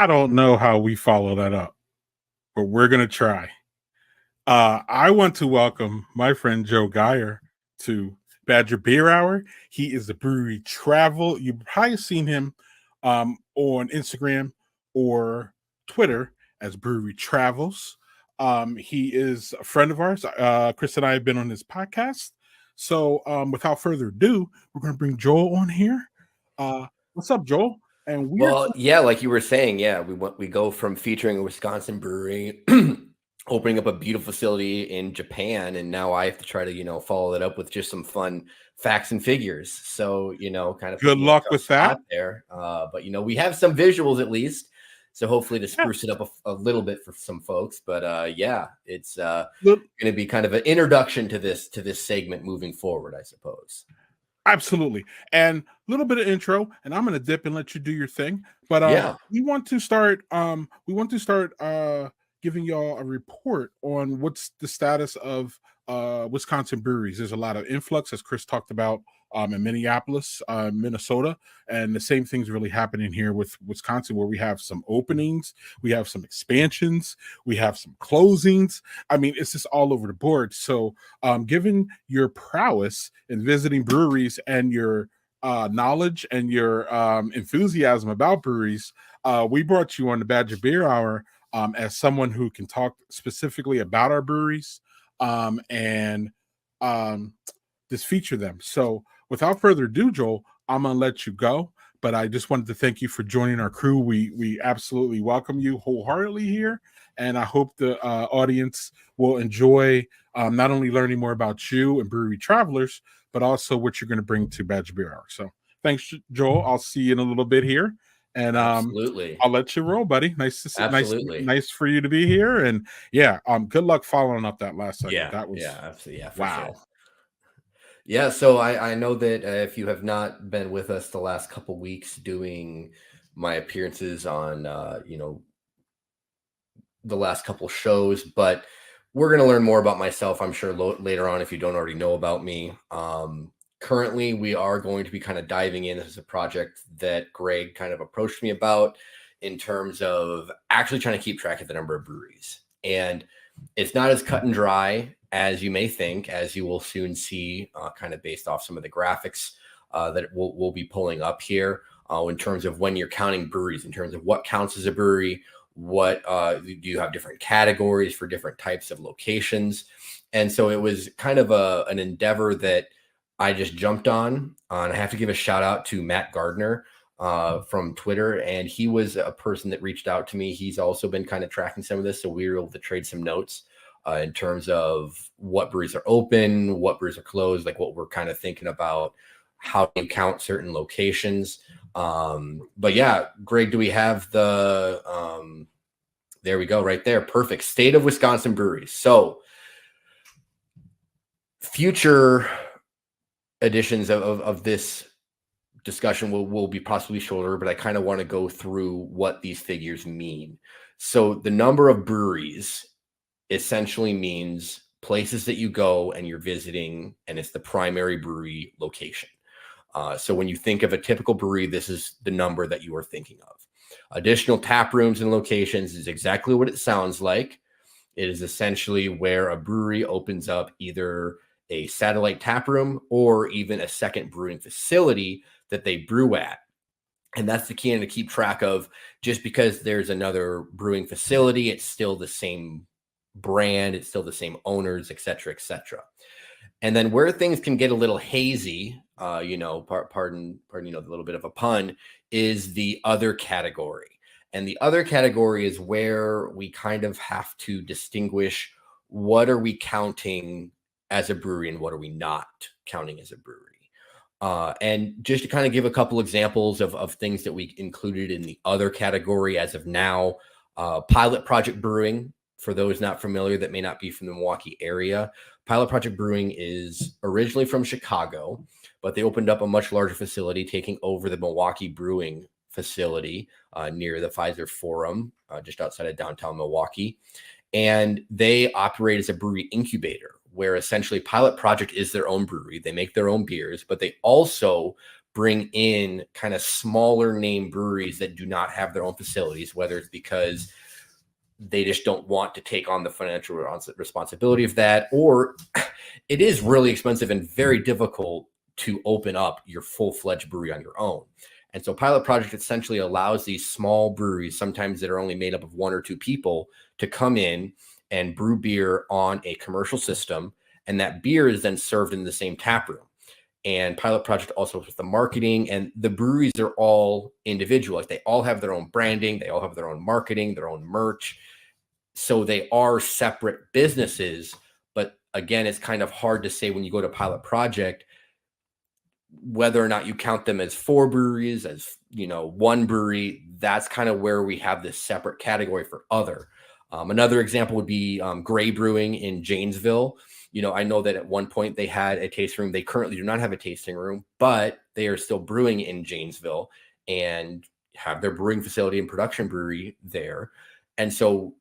I don't know how we follow that up, but we're gonna try. I want to welcome my friend Joe Geyer to Badger Beer Hour. He is the brewery travel. You've probably seen him on Instagram or Twitter as Brewery Travels. He is a friend of ours. Chris and I have been on his podcast. So without further ado, we're going to bring Joel on here. What's up, Joel? And we are Well, yeah, like you were saying, yeah, we go from featuring a Wisconsin brewery, opening up a beautiful facility in Japan, and now I have to try to, follow that up with just some fun facts and figures. So, kind of put good me in a luck tough with that. spot there. But we have some visuals at least. So hopefully to spruce it up a little bit for some folks. But yeah, it's going to be kind of an introduction to this segment moving forward, I suppose. Absolutely. And a little bit of intro, and I'm going to dip and let you do your thing. But Yeah. we want to start giving y'all a report on what's the status of Wisconsin breweries. There's a lot of influx, as Chris talked about, in Minneapolis, Minnesota, and the same thing's really happening here with Wisconsin, where we have some openings, we have some expansions, we have some closings. I mean, it's just all over the board. So given your prowess in visiting breweries and your knowledge and your enthusiasm about breweries, we brought you on the Badger Beer Hour as someone who can talk specifically about our breweries and just feature them. So without further ado, Joel, I'm going to let you go. But I just wanted to thank you for joining our crew. We absolutely welcome you wholeheartedly here. And I hope the audience will enjoy not only learning more about you and Brewery Travelers, but also what you're going to bring to Badger Beer Hour. So thanks, Joel. I'll see you in a little bit here. And absolutely, I'll let you roll, buddy. Nice to see, absolutely, nice for you to be here. And yeah, good luck following up that last segment. That was absolutely, yeah, wow. Sure. Yeah, so I know that if you have not been with us the last couple weeks doing my appearances on the last couple shows, but we're going to learn more about myself, I'm sure, later on if you don't already know about me. Currently, we are going to be kind of diving in. This is a project that Greg kind of approached me about in terms of actually trying to keep track of the number of breweries. And it's not as cut and dry as you may think, as you will soon see, kind of based off some of the graphics that we'll be pulling up here in terms of when you're counting breweries, in terms of what counts as a brewery, what do you have different categories for different types of locations. And so it was kind of an endeavor that I just jumped on. And I have to give a shout out to Matt Gardner from Twitter. And he was a person that reached out to me. He's also been kind of tracking some of this. So we were able to trade some notes in terms of what breweries are open, what breweries are closed, like what we're kind of thinking about, how you count certain locations. But yeah, Greg, do we have the, there we go right there. Perfect. State of Wisconsin breweries. So future editions of this discussion will be possibly shorter, but I kind of want to go through what these figures mean. So the number of breweries essentially means places that you go and you're visiting, and it's the primary brewery location. So when you think of a typical brewery, this is the number that you are thinking of. Additional tap rooms and locations is exactly what it sounds like. It is essentially where a brewery opens up either a satellite tap room or even a second brewing facility that they brew at. And that's the key to keep track of. Just because there's another brewing facility, it's still the same brand, it's still the same owners, et cetera, et cetera. And then where things can get a little hazy, pardon, a little bit of a pun, is the other category. And the other category is where we kind of have to distinguish what are we counting as a brewery and what are we not counting as a brewery. And just to kind of give a couple examples of things that we included in the other category as of now, Pilot Project Brewing, for those not familiar that may not be from the Milwaukee area. Pilot Project Brewing is originally from Chicago, but they opened up a much larger facility, taking over the Milwaukee Brewing facility near the Pfizer Forum, just outside of downtown Milwaukee. And they operate as a brewery incubator, where essentially Pilot Project is their own brewery. They make their own beers, but they also bring in kind of smaller name breweries that do not have their own facilities, whether it's because they just don't want to take on the financial responsibility of that, or it is really expensive and very difficult to open up your full-fledged brewery on your own. And so Pilot Project essentially allows these small breweries, sometimes that are only made up of 1 or 2 people, to come in and brew beer on a commercial system. And that beer is then served in the same tap room. And Pilot Project also with the marketing, and the breweries are all individual. Like, they all have their own branding, they all have their own marketing, their own merch. So they are separate businesses. But again, it's kind of hard to say when you go to Pilot Project whether or not you count them as 4 breweries, as 1 brewery. That's kind of where we have this separate category for other. Another example would be Gray Brewing in Janesville. I know that at one point they had a tasting room. They currently do not have a tasting room, but they are still brewing in Janesville and have their brewing facility and production brewery there. And so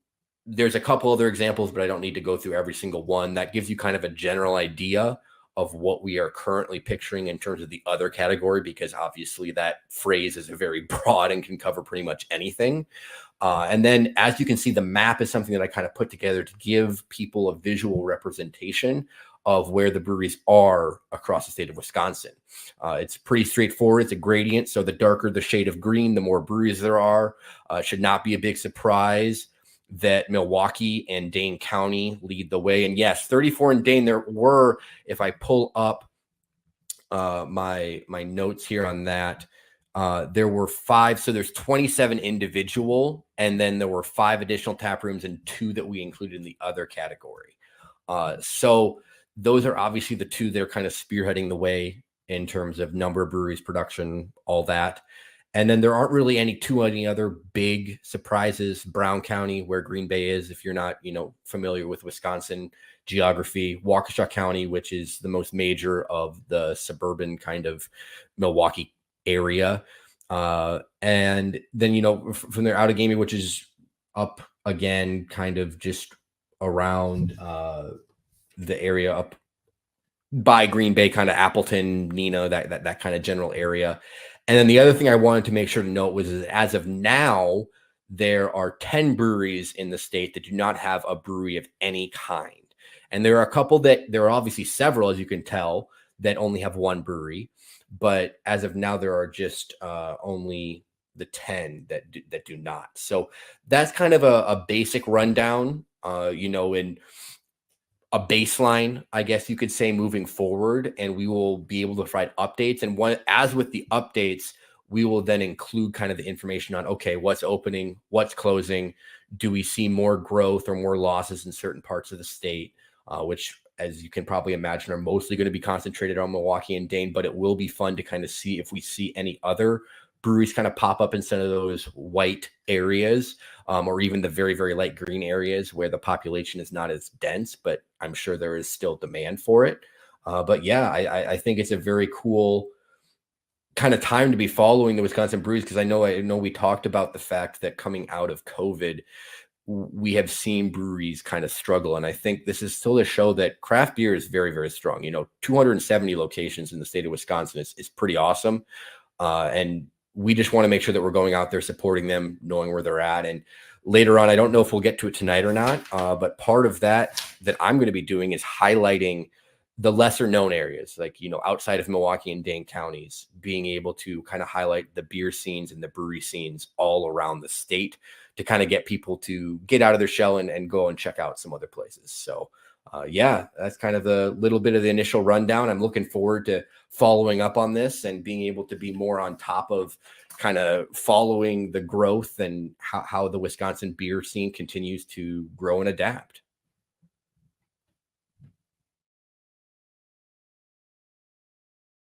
there's a couple other examples, but I don't need to go through every single one. That gives you kind of a general idea of what we are currently picturing in terms of the other category, because obviously that phrase is very broad and can cover pretty much anything. And then, as you can see, the map is something that I kind of put together to give people a visual representation of where the breweries are across the state of Wisconsin. It's pretty straightforward. It's a gradient. So the darker the shade of green, the more breweries there are. It should not be a big surprise that Milwaukee and Dane County lead the way. And yes, 34 in Dane. There were, if I pull up my notes here on that, there were 5. So there's 27 individual, and then there were 5 additional tap rooms and 2 that we included in the other category. So those are obviously the 2 that are kind of spearheading the way in terms of number of breweries, production, all that. And then there aren't really any other big surprises. Brown County, where Green Bay is, if you're not, familiar with Wisconsin geography. Waukesha County, which is the most major of the suburban kind of Milwaukee area. And then, from there, Outagamie, which is up again, kind of just around the area up by Green Bay, kind of Appleton, Neenah, that kind of general area. And then the other thing I wanted to make sure to note was, as of now, there are 10 breweries in the state that do not have a brewery of any kind. And there are a couple there are obviously several, as you can tell, that only have 1 brewery. But as of now, there are just only the 10 that do not. So that's kind of a basic rundown, in a baseline, I guess you could say, moving forward, and we will be able to provide updates. And as with the updates, we will then include kind of the information on, okay, what's opening, what's closing, do we see more growth or more losses in certain parts of the state, which, as you can probably imagine, are mostly going to be concentrated on Milwaukee and Dane. But it will be fun to kind of see if we see any other breweries kind of pop up instead of those white areas, or even the very, very light green areas where the population is not as dense, but I'm sure there is still demand for it. But yeah, I think it's a very cool kind of time to be following the Wisconsin breweries, because I know we talked about the fact that coming out of COVID, we have seen breweries kind of struggle. And I think this is still to show that craft beer is very, very strong. 270 locations in the state of Wisconsin is pretty awesome. And we just want to make sure that we're going out there supporting them, knowing where they're at. And later on, I don't know if we'll get to it tonight or not, but part of that I'm going to be doing is highlighting the lesser known areas, like, outside of Milwaukee and Dane counties, being able to kind of highlight the beer scenes and the brewery scenes all around the state to kind of get people to get out of their shell and go and check out some other places. So yeah, that's kind of a little bit of the initial rundown. I'm looking forward to following up on this and being able to be more on top of kind of following the growth and how the Wisconsin beer scene continues to grow and adapt.